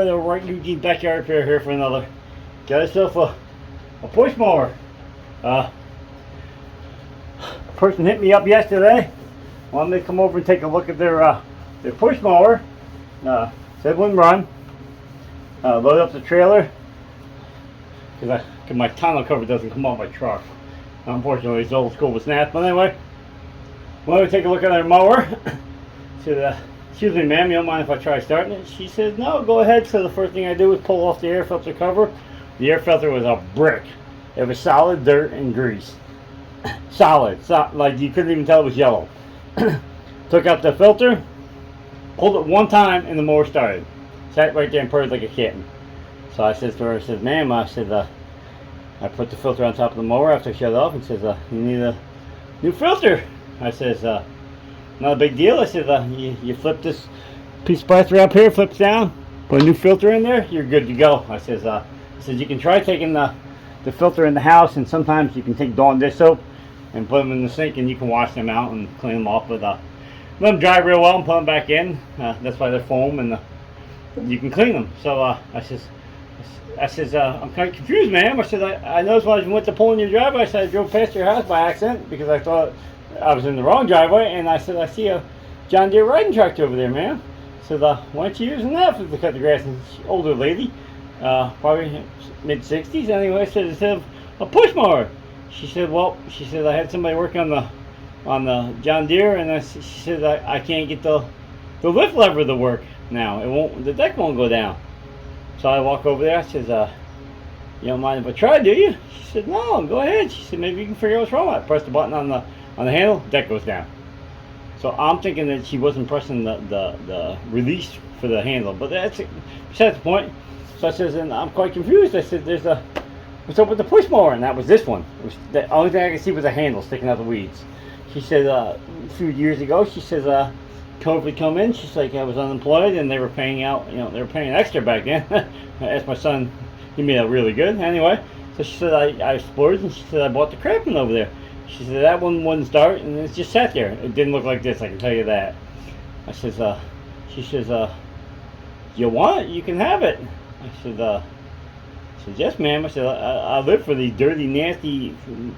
another right Eugene backyard repair here for another. Got yourself a push mower. Person hit me up yesterday. Wanted me to come over and take a look at their push mower. Said wouldn't run. Load up the trailer because my tonneau cover doesn't come off my truck. Unfortunately, it's old school with snap. But anyway, wanted to take a look at their mower. Said, excuse me, ma'am, you don't mind if I try starting it? She said, no, go ahead. So the first thing I do is pull off the air filter cover. The air filter was a brick. It was solid dirt and grease. Solid, like you couldn't even tell it was yellow. Took out the filter, pulled it one time, and the mower started. Sat right there and purred like a kitten. So I said to her, I said, ma'am, I said, I put the filter on top of the mower after I shut it off, and says, you need a new filter. I says, not a big deal. I said, you flip this piece of plastic up here, flips down, put a new filter in there, you're good to go. I says, you can try taking the filter in the house, and sometimes you can take Dawn dish soap and put them in the sink, and you can wash them out and clean them off with let them dry real well and put them back in. That's why they're foam, and you can clean them. So I says, I'm kind of confused, ma'am. I said, I noticed when I went to pull in your driveway, I said I drove past your house by accident because I thought I was in the wrong driveway, and I said, I see a John Deere riding tractor over there, ma'am. I said, why aren't you using that to cut the grass? And she's an older lady, probably mid-60s. Anyway, I said, instead of a push mower. She said, I had somebody working on the John Deere, and she said, I can't get the lift lever to work now. The deck won't go down. So I walk over there. I says, you don't mind if I try, do you? She said, no, go ahead. She said, maybe you can figure out what's wrong with it. I press the button on the handle, deck goes down. So I'm thinking that she wasn't pressing the release for the handle, but that's besides the point. So I says, and I'm quite confused. I said, what's up with the push mower? And that was this one. The only thing I could see was a handle sticking out the weeds. She said, a few years ago, she says, COVID come in. She's like, I was unemployed, and they were paying out, they were paying extra back then. I asked my son, he made out really good. Anyway, so she said, I splurged, and she said, I bought the crap one over there. She said, that one wouldn't start, and it just sat there. It didn't look like this, I can tell you that. I says, she says, you want it? You can have it. I said, yes, ma'am. I said, I live for these dirty, nasty,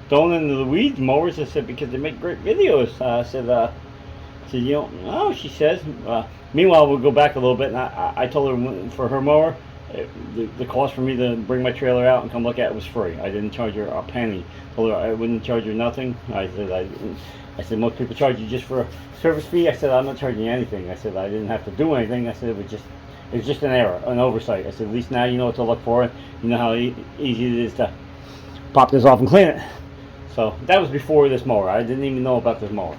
thrown into the weeds mowers. I said, because they make great videos. I said, you don't know, she says. Meanwhile, we'll go back a little bit, and I told her for her mower, the cost for me to bring my trailer out and come look at it was free. I didn't charge her a penny. Told her I wouldn't charge her nothing. I said most people charge you just for a service fee. I said, I'm not charging you anything. I said, I didn't have to do anything. I said, it was just an error, an oversight. I said, at least now you know what to look for. You know how easy it is to pop this off and clean it. So that was before this mower. I didn't even know about this mower.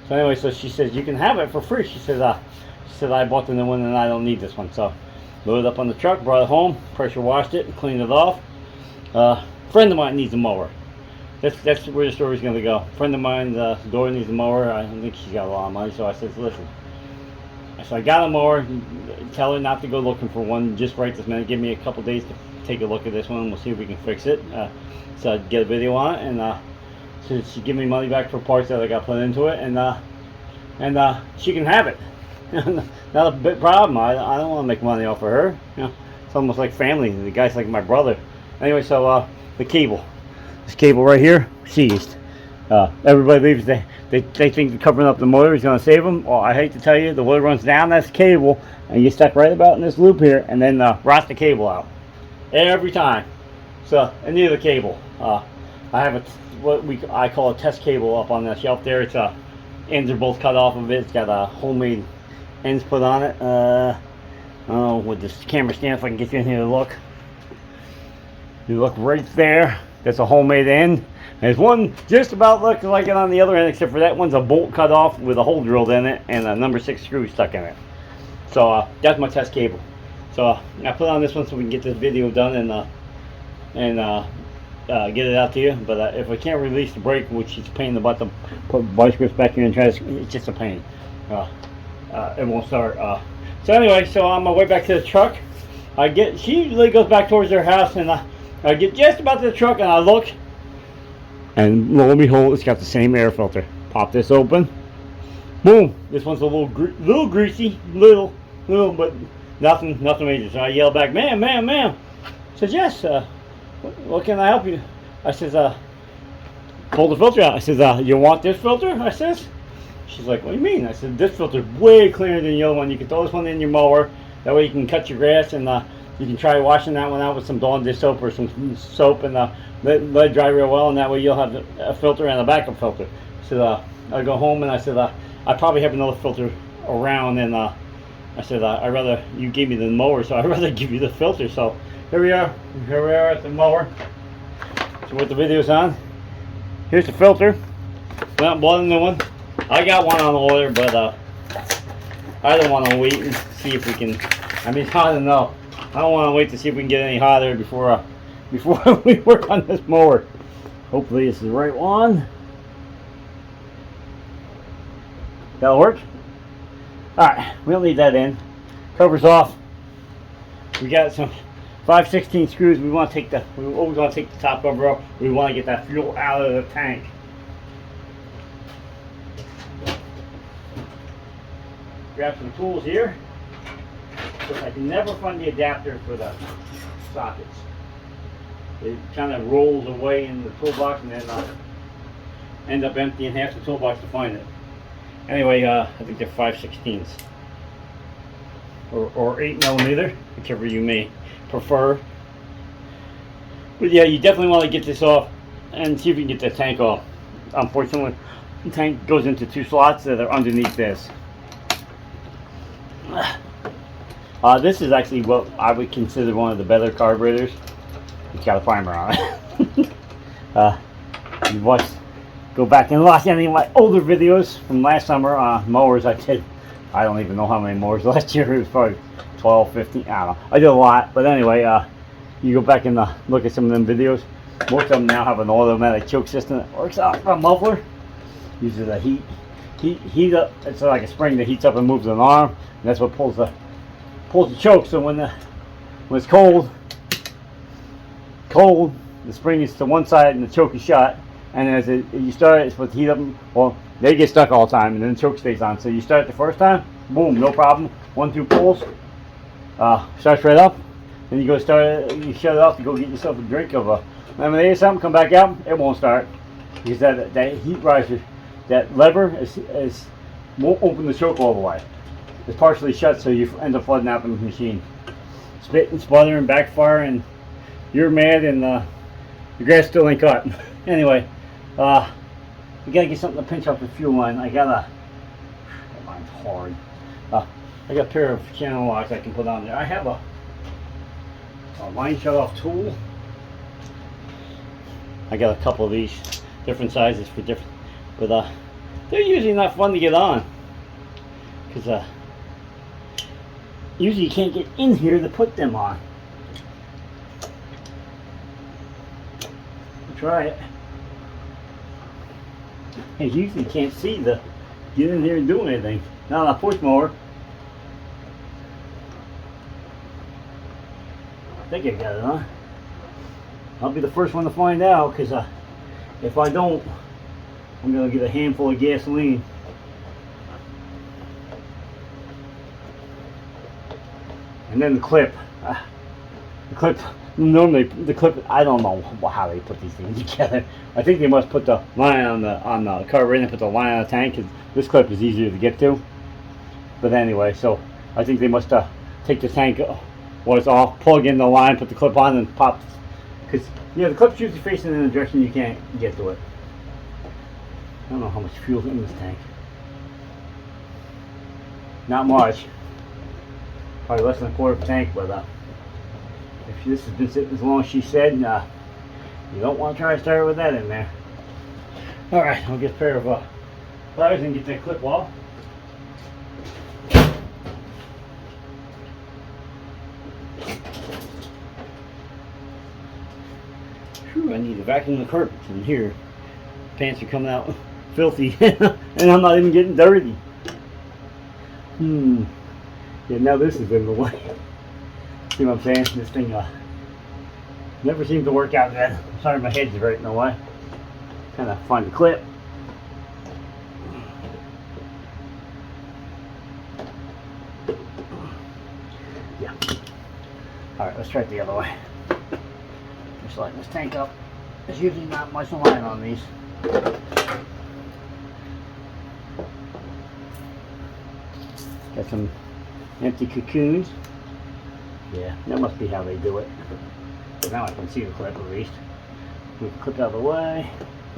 So anyway, so she says, you can have it for free. She said, I bought the new one and I don't need this one. So loaded up on the truck, brought it home, pressure washed it, and cleaned it off. Friend of mine needs a mower. That's where the story's going to go. Friend of mine's daughter needs a mower. I don't think she's got a lot of money. So I said, listen. So I got a mower. Tell her not to go looking for one just right this minute. Give me a couple days to take a look at this one. We'll see if we can fix it. So I'd get a video on it, and so she give me money back for parts that I got put into it, and she can have it. Not a big problem. I don't want to make money off of her. It's almost like family. The guy's like my brother. Anyway, so the cable, this cable right here, seized. Everybody believes they think covering up the motor is going to save them. Well, I hate to tell you, the water runs down this cable, and you stuck right about in this loop here, and then rot the cable out every time. So I need the cable. I have I call a test cable up on the shelf there. It's ends are both cut off of it. It's got a homemade ends put on it. I don't know with this camera stand if I can get you in here to look. You look right there. That's a homemade end. There's one just about looking like it on the other end, except for that one's a bolt cut off with a hole drilled in it and a number 6 screw stuck in it. So that's my test cable. So I put on this one so we can get this video done and get it out to you. But if I can't release the brake, which is a pain in the butt to put vice grips back here and try to, it's just a pain. It won't start. So anyway, so on my way back to the truck, she usually goes back towards their house, and I get just about to the truck and I look. And lo and behold, it's got the same air filter. Pop this open. Boom. This one's a little greasy. Little, but Nothing major. So I yell back, ma'am, ma'am, ma'am. Says, yes, what can I help you? I says, pull the filter out. I says, you want this filter? I says. She's like, what do you mean? I said, this filter's way cleaner than the other one. You can throw this one in your mower. That way you can cut your grass, and you can try washing that one out with some Dawn dish soap or some soap, and let it dry real well, and that way you'll have a filter and a backup filter. So I go home and I said, I probably have another filter around, and I said, I'd rather, you gave me the mower, so I'd rather give you the filter. So here we are at the mower. So what the video's on. Here's the filter. Went out and bought a new one. I got one on order, but I don't want to wait and see if we can. I mean, it's hot enough. I don't want to wait to see if we can get any hotter before we work on this mower. Hopefully this is the right one. That'll work. Alright, we don't need that in. Cover's off. We got some 5/16 screws. We always want to take the top cover off. We want to get that fuel out of the tank. Grab some tools here. Because I can never find the adapter for the sockets. It kind of rolls away in the toolbox, and then end up emptying half the toolbox to find it. Anyway, I think they're 5/16s or 8mm, whichever you may prefer. But yeah, you definitely want to get this off and see if you can get the tank off. Unfortunately, the tank goes into two slots that are underneath this. This is actually what I would consider one of the better carburetors. It's got a primer on it. You watch, go back and watch any of my older videos from last summer. Mowers I did. I don't even know how many mowers last year. It was probably 12, 15. I don't know. I did a lot. But anyway, you go back and look at some of them videos. Most of them now have an automatic choke system that works out a muffler. Uses a heat up. It's like a spring that heats up and moves an arm. And that's what pulls the choke. So when it's cold, the spring is to one side and the choke is shut. And as you start it, it's supposed to heat up. Well, they get stuck all the time, and then the choke stays on. So you start the first time, boom, no problem. 1-2 pulls, starts right up. Then you go you shut it off to go get yourself a drink of a lemonade or something. Come back out, it won't start because that heat riser, that lever won't open the choke all the way. It's partially shut, so you end up flooding out the machine. Spit and sputter and backfire, and you're mad, and the grass still ain't cut. Anyway, we gotta get something to pinch off the fuel line. That line's hard. I got a pair of channel locks I can put on there. I have a line shut off tool. I got a couple of these, different sizes for different, but they're usually not fun to get on because usually you can't get in here to put them on. Try it. And you usually can't see get in here and do anything. Not on a push mower. I think I got it, huh? I'll be the first one to find out, because if I don't, I'm going to get a handful of gasoline. And then the clip. Normally the clip, I don't know how they put these things together. I think they must put the line on the carburetor and put the line on the tank, because this clip is easier to get to. But anyway, so I think they must take the tank while it's off, plug in the line, put the clip on, and pop. Because the clip's usually facing in a direction you can't get to it. I don't know how much fuel's in this tank. Not much. Probably less than a quarter of a tank, but if this has been sitting as long as she said, you don't want to try to start it with that in there. Alright, I'll get a pair of pliers and get that clip off. Whew, I need to vacuum the carpets in here. Pants are coming out filthy and I'm not even getting dirty. Yeah, now this is in the way. See what I'm saying? This thing never seems to work out good. I'm sorry, my head's right in the way. Kind of find the clip. Yeah. Alright, let's try it the other way. Just lighten this tank up. There's usually not much line on these. Got some empty cocoons. Yeah, that must be how they do it. But now I can see the clip at least. Move the clip out of the way.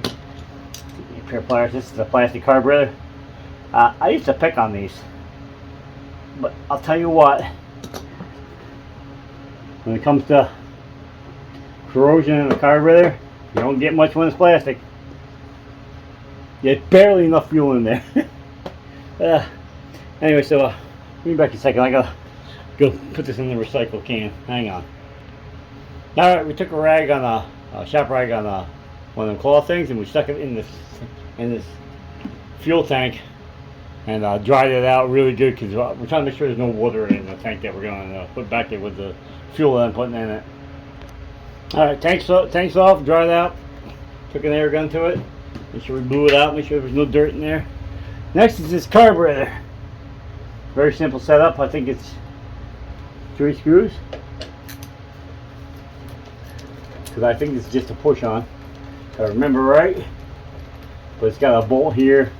A pair of pliers. This is a plastic carburetor. I used to pick on these, but I'll tell you what. When it comes to corrosion in the carburetor, you don't get much when it's plastic. There's barely enough fuel in there. Anyway, so give me back a second. I gotta go put this in the recycle can. Hang on. Alright, we took a rag on a shop rag on one of the claw things, and we stuck it in this fuel tank and dried it out really good, because we're trying to make sure there's no water in the tank that we're going to put back there with the fuel that I'm putting in it. Alright, tank's off, dried out. Took an air gun to it. Make sure we blew it out, make sure there's no dirt in there. Next is this carburetor. Very simple setup. I think it's 3 screws. Because I think it's just a push on, if I remember right. But it's got a bolt here.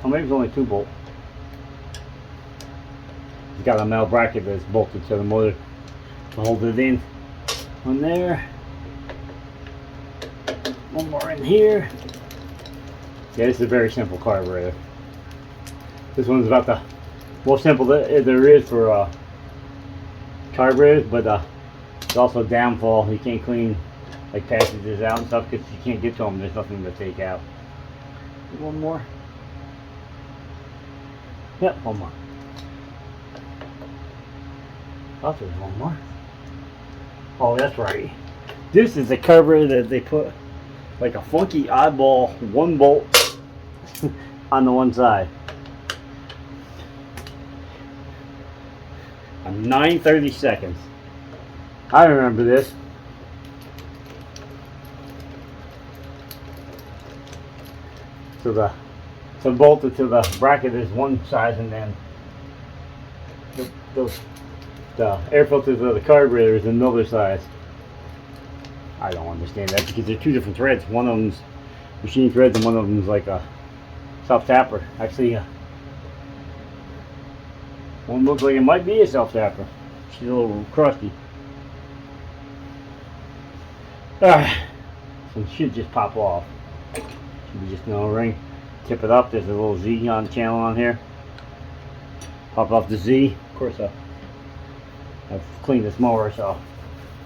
Oh, maybe it's only 2 bolts. It's got a metal bracket that's bolted to the motor to hold it in. One there. One more in here. Yeah, this is a very simple carburetor. This one's about the most simple that there is for carburetors, but it's also downfall. You can't clean like passages out and stuff because you can't get to them. There's nothing to take out. One more. Yep, one more. Thought there was one more. Oh, that's right. This is the carburetor that they put like a funky oddball 1 bolt on the one side. A 9/32. I remember this. So bolted to the bracket is one side, and then the air filters of the carburetor is another side. I don't understand that because they're 2 different threads. One of them's machine threads and one of them's like a self-tapper. Actually, one looks like it might be a self-tapper. She's a little crusty. Alright, so it should just pop off. Should be just no ring. Tip it up. There's a little Z on the channel on here. Pop off the Z. Of course, I've cleaned this mower, so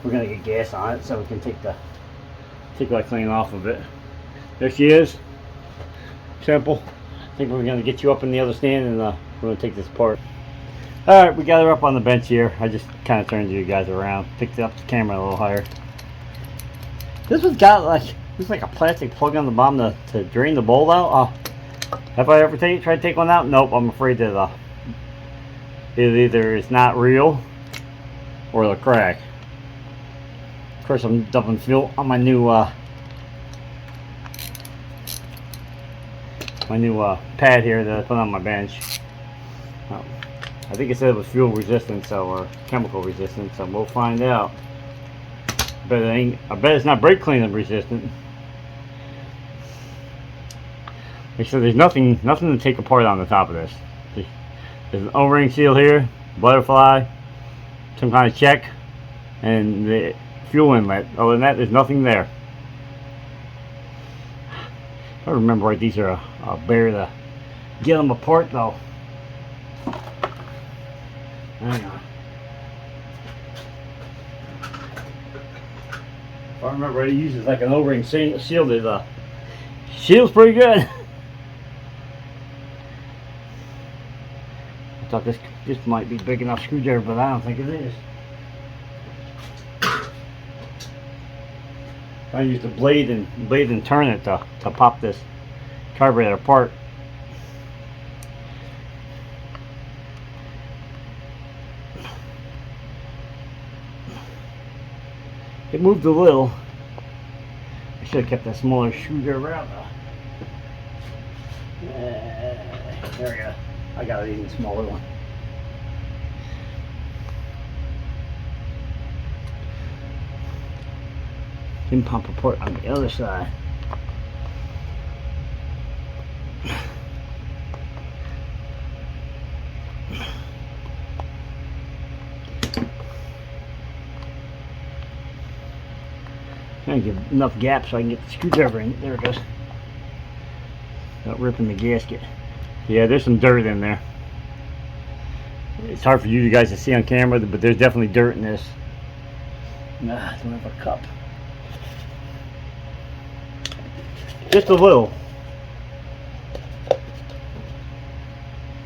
we're gonna get gas on it so we can take that clean off of it. There she is. Simple. I think we're gonna get you up in the other stand, and we're gonna take this apart. All right, we got her up on the bench here. I just kind of turned you guys around, picked up the camera a little higher. This one's got like a plastic plug on the bottom to drain the bolt out. Have I ever tried to take one out? Nope. I'm afraid that either it's not real or it'll crack. Of course, I'm dumping fuel on my new pad here that I put on my bench. I think it said it was fuel resistant, or chemical resistant, so we'll find out. But I bet it's not brake cleanup resistant. So there's nothing to take apart on the top of this. There's an O-ring seal here, butterfly, some kind of check, and the fuel inlet. Other than that, there's nothing there. If I remember right, these are a bear to get them apart though. Hang on. If I remember right, he uses like an O-ring seal that seals pretty good. I thought this might be big enough screwdriver, but I don't think it is. I use the blade and turn it to pop this carburetor apart. It moved a little. I should have kept that smaller screwdriver out though. There we go. I got an even smaller one. pin pump port on the other side. Trying to give enough gap so I can get the screwdriver in. There it goes. Not ripping the gasket. Yeah, there's some dirt in there. It's hard for you guys to see on camera, but there's definitely dirt in this. Nah, I don't have a cup. Just a little.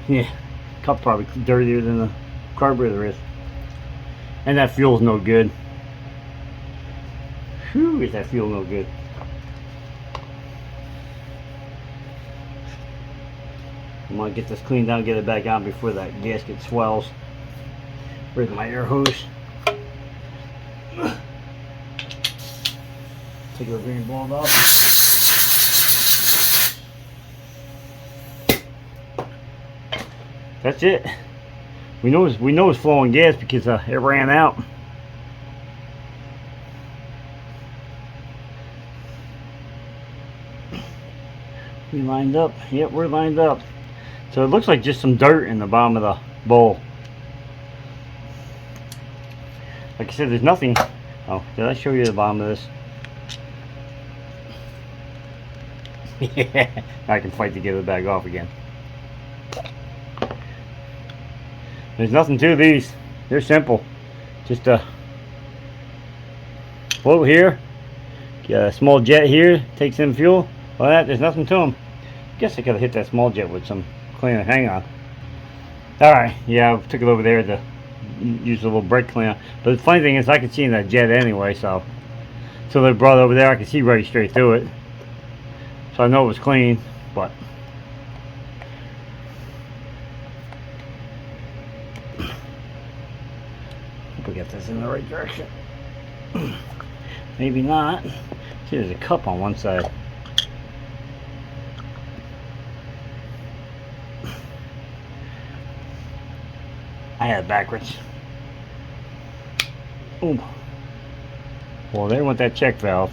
Yeah, cup probably dirtier than the carburetor is. And that fuel's no good. Whew, is that fuel no good. I'm gonna get this cleaned out, get it back on before that gasket swells. Where's my air hose? Take the green bolt off. That's it. We know it's flowing gas because it ran out. We lined up. Yep, we're lined up. So it looks like just some dirt in the bottom of the bowl. Like I said, there's nothing. Oh, did I show you the bottom of this? Yeah, I can fight to get it back off again. There's nothing to these. They're simple. Just a float here. Got a small jet here. Takes in fuel. Well, there's nothing to them. Guess I could have hit that small jet with some cleaner. Hang on. Alright, yeah, I took it over there to use a little brake cleaner. But the funny thing is, I could see in that jet anyway, so they brought it over there. I could see right straight through it. So I know it was clean, but hope we get this in the right direction. Maybe not. See, there's a cup on one side. I had it backwards. Ooh. Well, there went that check valve.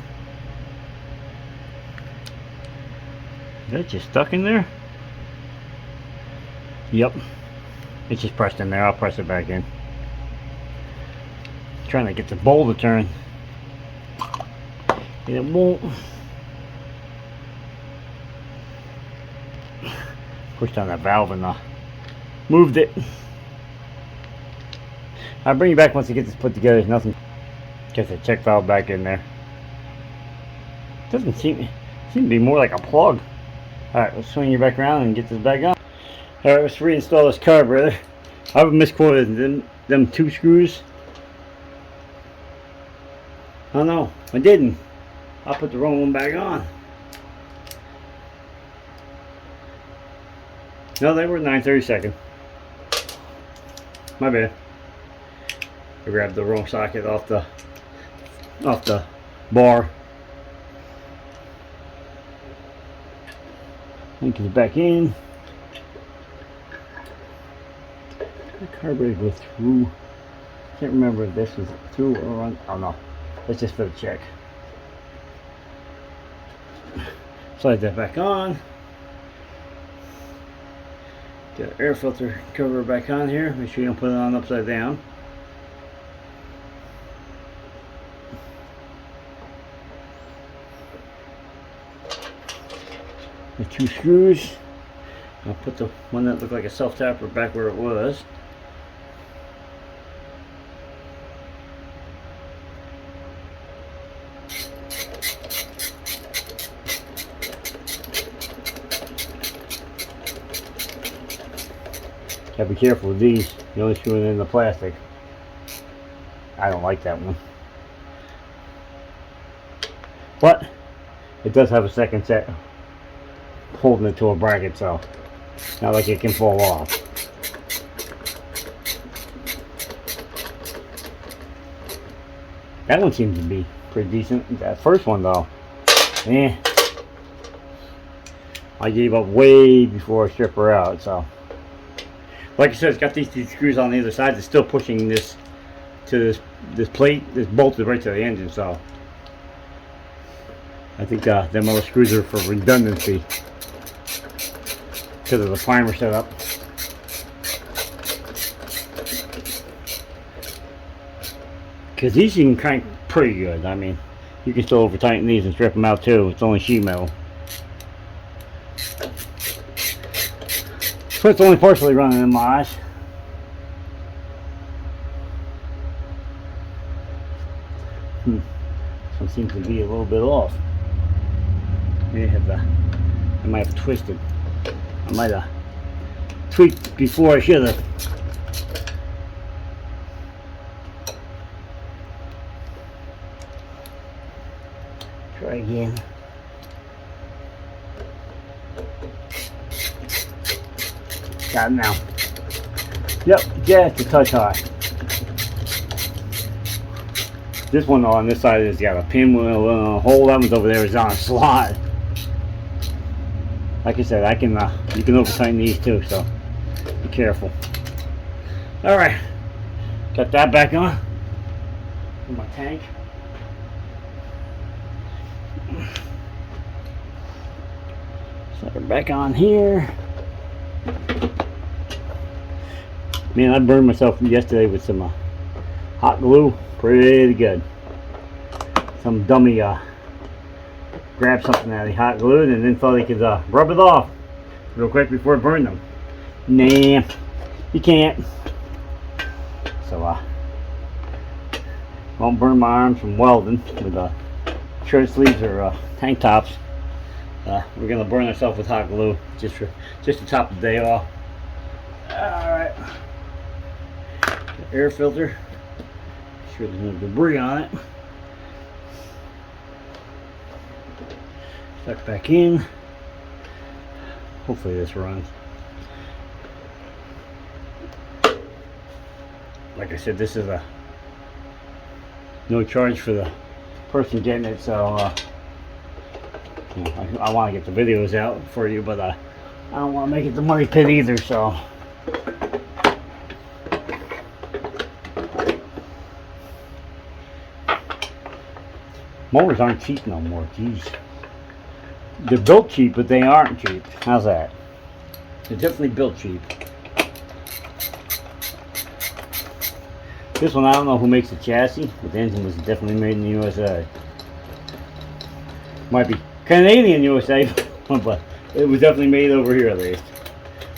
Is that just stuck in there? Yep. It's just pressed in there. I'll press it back in. Trying to get the bowl to turn. And it won't. Pushed on that valve and moved it. I'll bring you back once I get this put together. There's nothing. Get the check valve back in there. Doesn't seem to be more like a plug. Alright, let's swing you back around and get this back on. Alright, let's reinstall this carburetor. I've misquoted them 2 screws. Oh no, I didn't. I'll put the wrong one back on. No, they were 9/32. My bad. I grabbed the wrong socket off the bar. Link it back in. The carburetor go through. Can't remember if this was through or on. Oh no, that's just for the check. Slide that back on. Get the air filter cover back on here. Make sure you don't put it on upside down. The 2 screws. I'll put the one that looked like a self-tapper back where it was. Gotta be careful with these. You only screw it in the plastic. I don't like that one. But it does have a second set holding it to a bracket, so not like it can fall off. That one seems to be pretty decent. That first one though, I gave up way before I strip her out. So like I said, it's got these 2 screws on the other side. It's still pushing this to this plate. This bolted right to the engine, so I think them other screws are for redundancy because of the primer setup. Because these you can crank pretty good. I mean, you can still over tighten these and strip them out too. It's only sheet metal. So it's only partially running in my eyes. Some seems to be a little bit off. I might have twisted. I might have tweaked before I should have. Try again. Got it now. Yep, just a touch high. This one on this side has got a pinwheel hole. That one's over there is on a slot. Like I said, you can over tighten these too, so be careful. All right, got that back on in my tank. Set it back on here. Man, I burned myself yesterday with some hot glue. Pretty good. Some dummy grabbed something out of the hot glue and then thought he could rub it off real quick before it burned them. Nah, you can't. So won't burn my arms from welding with shirt sleeves or tank tops. We're gonna burn ourselves with hot glue just to top the day off. All right. The air filter. Sure there's no debris on it. Stuck back in. Hopefully this runs. Like I said, this is no charge for the person getting it, so you know, I want to get the videos out for you, but I don't want to make it the money pit either, so. Mowers aren't cheap no more, geez. They're built cheap, but they aren't cheap. How's that? They're definitely built cheap. This one, I don't know who makes the chassis, but the engine was definitely made in the USA. Might be Canadian USA, but it was definitely made over here at least.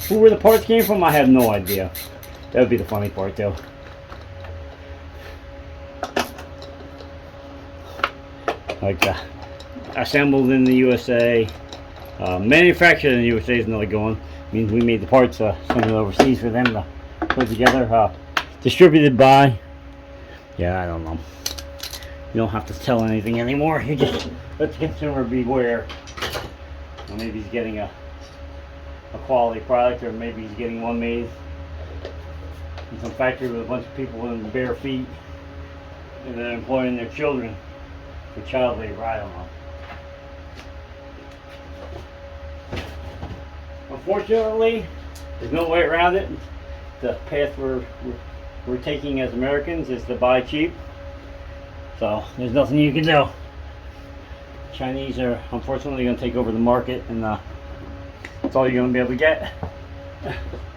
Where the parts came from, I have no idea. That would be the funny part though. Like assembled in the USA, manufactured in the USA is another good one. Means we made the parts, sent it overseas for them to put together. Distributed by, yeah, I don't know. You don't have to tell anything anymore. You just let the consumer beware. Or maybe he's getting a quality product, or maybe he's getting one made in some factory with a bunch of people in bare feet, and they're employing their children for child labor. I don't know. Unfortunately, there's no way around it. The path we're taking as Americans is to buy cheap. So there's nothing you can do. Chinese are unfortunately going to take over the market, and that's all you're going to be able to get.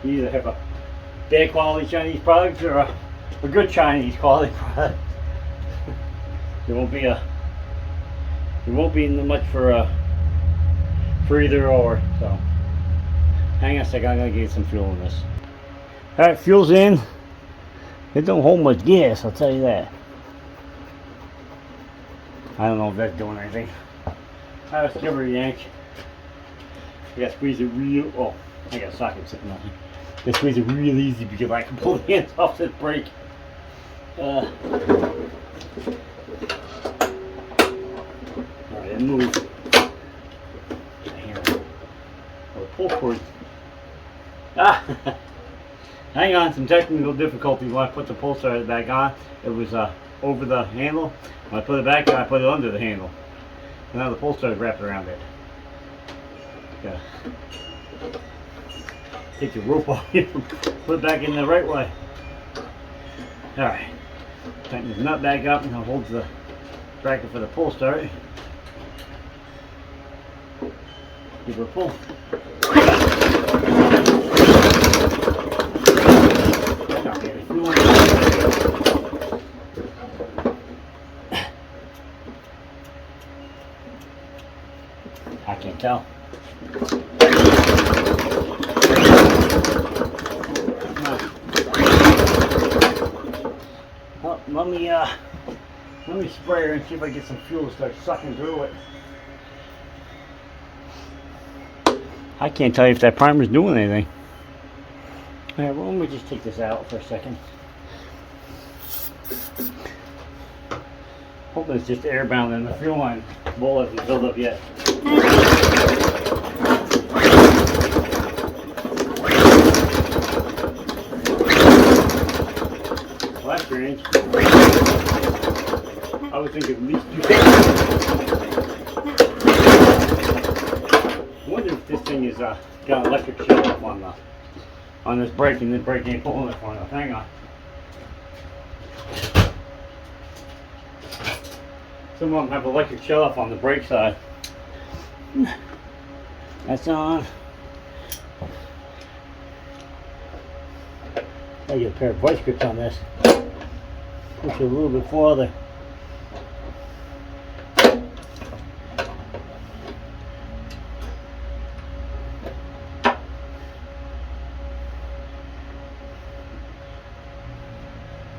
You either have a bad quality Chinese product or a good Chinese quality product. There won't be much for either or. So hang on a second, I'm gonna get some fuel in this. Alright, fuel's in. It don't hold much gas, I'll tell you that. I don't know if that's doing anything. Alright, let's give her a yank. I gotta squeeze it real. Oh, I got a socket sitting on here. I gotta squeeze it real easy because I can pull the hands off this brake. Alright, move. Oh, pull cord. Hang on, some technical difficulties when I put the pull starter back on. It was over the handle. When I put it back, I put it under the handle. And now the pull starter is wrapped around it. Gotta take the rope off here, put it back in the right way. Alright, tighten the nut back up and it holds the bracket for the pull start. Give her a pull. I can't tell. Well, let me spray her and see if I get some fuel to start sucking through it. I can't tell you if that primer's doing anything. Alright, well, let me just take this out for a second. Hoping it's just airbound and the fuel line bowl hasn't filled up yet. Well, that's strange. I would think at least 2 I wonder if this thing is got an electric shut off on this brake, and this brake ain't pulling it for enough. Hang on. Some of them have electric shut off on the brake side. That's on. I get a pair of vice grips on this. Push it a little bit farther.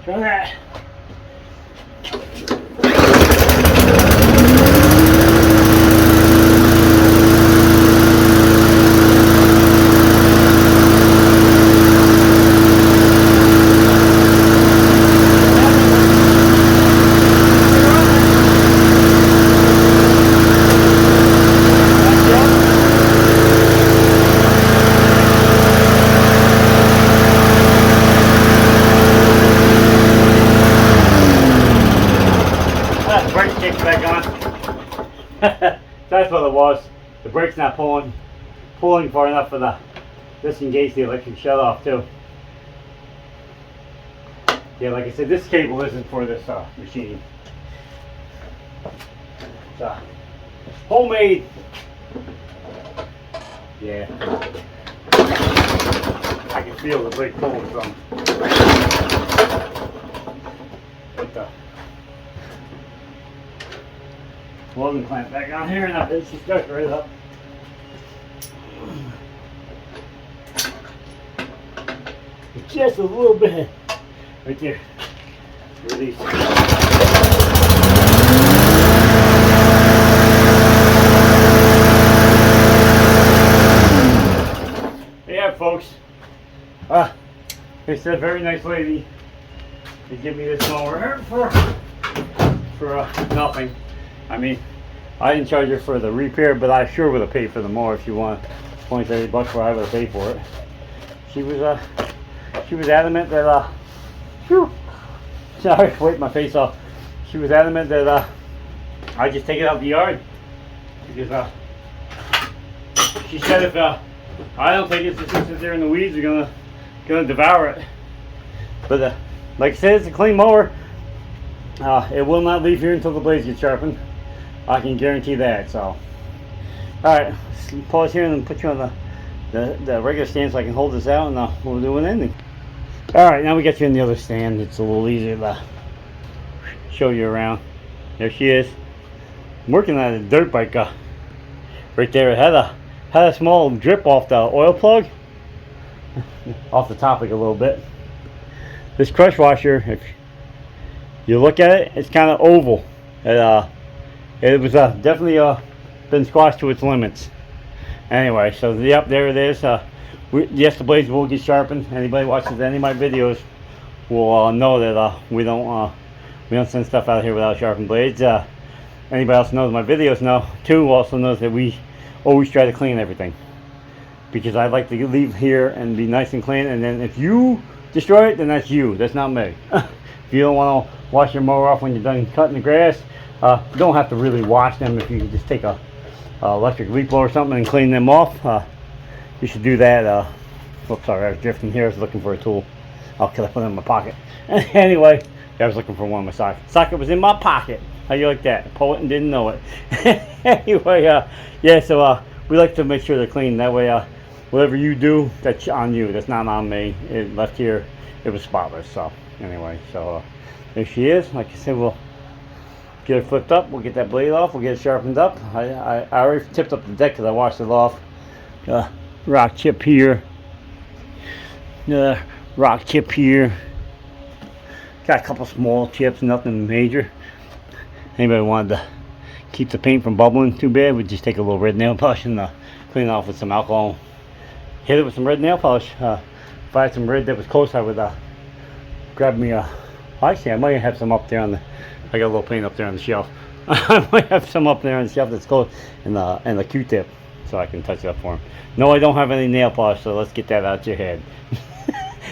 Try that. That's what it was. The brake's not pulling far enough for the disengage the electric shut off too. Yeah, like I said, this cable isn't for this machine. It's homemade. Yeah, I can feel the brake pulling from. With the welding clamp back on here, and I bet she starts right up. Just a little bit right there. Release. Yeah, folks. They said, very nice lady to give me this mower for nothing. I mean, I didn't charge her for the repair, but I sure would have paid for the mower if you want 20, 30 bucks for I would have paid for it. She was adamant that whew, sorry, wipe my face off. She was adamant that I just take it out the yard because she said if I don't take it, it's just sit there in the weeds, are gonna devour it. But like I said, it's a clean mower. It will not leave here until the blades get sharpened. I can guarantee that. So, all right, let's pause here and then put you on the regular stand so I can hold this out, and we'll do an ending. All right, now we got you in the other stand. It's a little easier to show you around. There she is. I'm working on a dirt bike right there. It had a small drip off the oil plug, off the topic a little bit. This crush washer, if you look at it, it's kind of oval. It was definitely been squashed to its limits. Anyway, so yep, there it is. Yes, the blades will get sharpened. Anybody watches any of my videos will know that we don't send stuff out here without sharpened blades. Anybody else knows my videos know too also knows that we always try to clean everything, because I like to leave here and be nice and clean. And then if you destroy it, then that's you. That's not me. If you don't want to wash your mower off when you're done cutting the grass, you don't have to really wash them. If you can just take a electric leaf blower or something and clean them off, you should do that. Oops, sorry, I was drifting here. I was looking for a tool. Could I put it in my pocket? Anyway, I was looking for one of my sockets. Socket was in my pocket. How you like that? I pulled it and didn't know it. Anyway, yeah, so we like to make sure they're clean. That way, whatever you do, that's on you. That's not on me. It left here, it was spotless. So anyway, so there she is. Like I said, we'll get her flipped up. We'll get that blade off. We'll get it sharpened up. I already tipped up the deck because I washed it off. Rock chip here. Rock chip here. Got a couple small chips, nothing major. Anybody wanted to keep the paint from bubbling too bad, we just take a little red nail polish and clean it off with some alcohol. Hit it with some red nail polish. If I had some red that was close, I would grab me a. Actually, I might have some up there on the. I got a little paint up there on the shelf. I might have some up there on the shelf that's close, and the Q-tip, so I can touch it up for him. No, I don't have any nail polish, so let's get that out your head.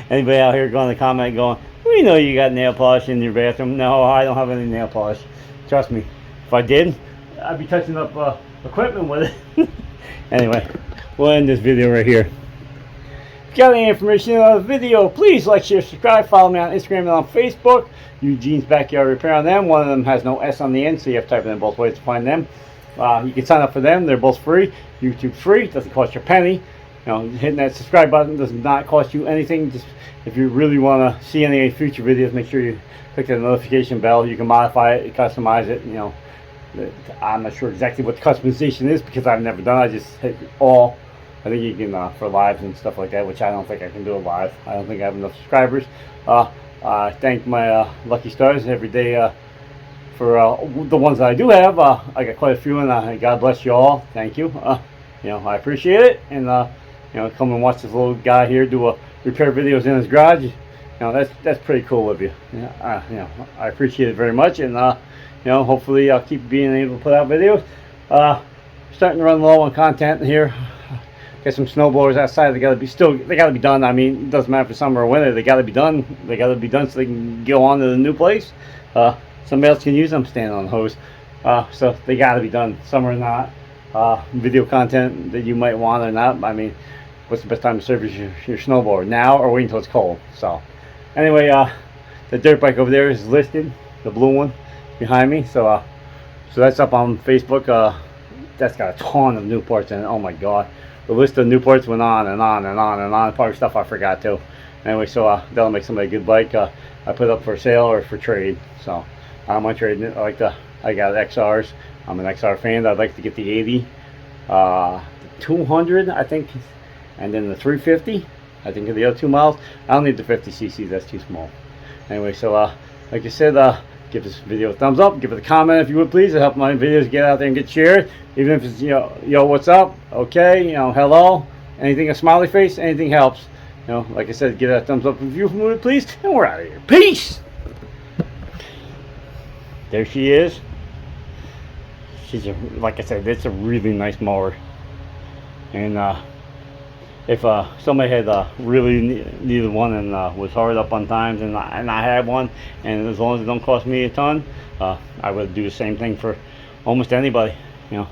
Anybody out here going to comment going, we know you got nail polish in your bathroom. No, I don't have any nail polish. Trust me. If I did, I'd be touching up equipment with it. Anyway, we'll end this video right here. If you got any information on the video, please like, share, subscribe. Follow me on Instagram and on Facebook. Eugene's Backyard Repair on them. One of them has no S on the end, so you have to type it in both ways to find them. You can sign up for them. They're both free. YouTube's free. It doesn't cost you a penny. You know, hitting that subscribe button does not cost you anything. Just if you really want to see any future videos, make sure you click the notification bell. You can modify it, customize it. You know, I'm not sure exactly what the customization is because I've never done it. I just hit all. I think you can for lives and stuff like that, which I don't think I can do it live. I don't think I have enough subscribers. I thank my lucky stars every day for the ones that I do have. I got quite a few, and God bless you all. Thank you. You know, I appreciate it, and you know, come and watch this little guy here do repair videos in his garage. You know, that's pretty cool of you. Yeah, you know, I appreciate it very much, and you know, hopefully I'll keep being able to put out videos. Starting to run low on content here. Got some snowblowers outside. They gotta be done. I mean, it doesn't matter if it's summer or winter. They gotta be done. They gotta be done so they can go on to the new place. Somebody else can use them standing on the hose. So they gotta be done. Summer or not. Video content that you might want or not. I mean, what's the best time to service your snowblower? Now or wait until it's cold? So anyway, the dirt bike over there is listed. The blue one behind me. So that's up on Facebook. That's got a ton of new parts in it. Oh my god. The list of new parts went on and on and on and on. Probably stuff I forgot too. Anyway, so that'll make somebody a good bike. I put up for sale or for trade. So I'm on trading it. I got XRs. I'm an XR fan. I'd like to get the 80, the 200, I think, and then the 350. I think are the other 2 miles. I don't need the 50 cc. That's too small. Anyway, so like I said, give this video a thumbs up. Give it a comment if you would, please. It helps my videos get out there and get shared. Even if it's, you know, yo, what's up? Okay, you know, hello. Anything, a smiley face, anything helps. You know, like I said, give that thumbs up if you would, please. And we're out of here. Peace. There she is. She's like I said, it's a really nice mower. And if somebody had really needed one and was hard up on times, and I had one, and as long as it don't cost me a ton, I would do the same thing for almost anybody. You know,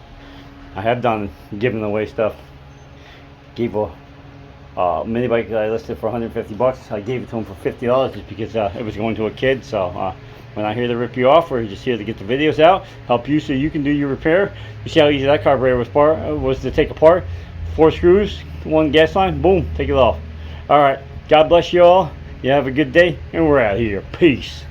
I have done giving away stuff. Gave a mini bike that I listed for $150. I gave it to him for $50 just because it was going to a kid. So we're not here to rip you off. We're just here to get the videos out, help you so you can do your repair. You see how easy that carburetor was to take apart. 4 screws, 1 gas line, boom, take it off. All right, God bless you all. You have a good day, and we're out of here. Peace.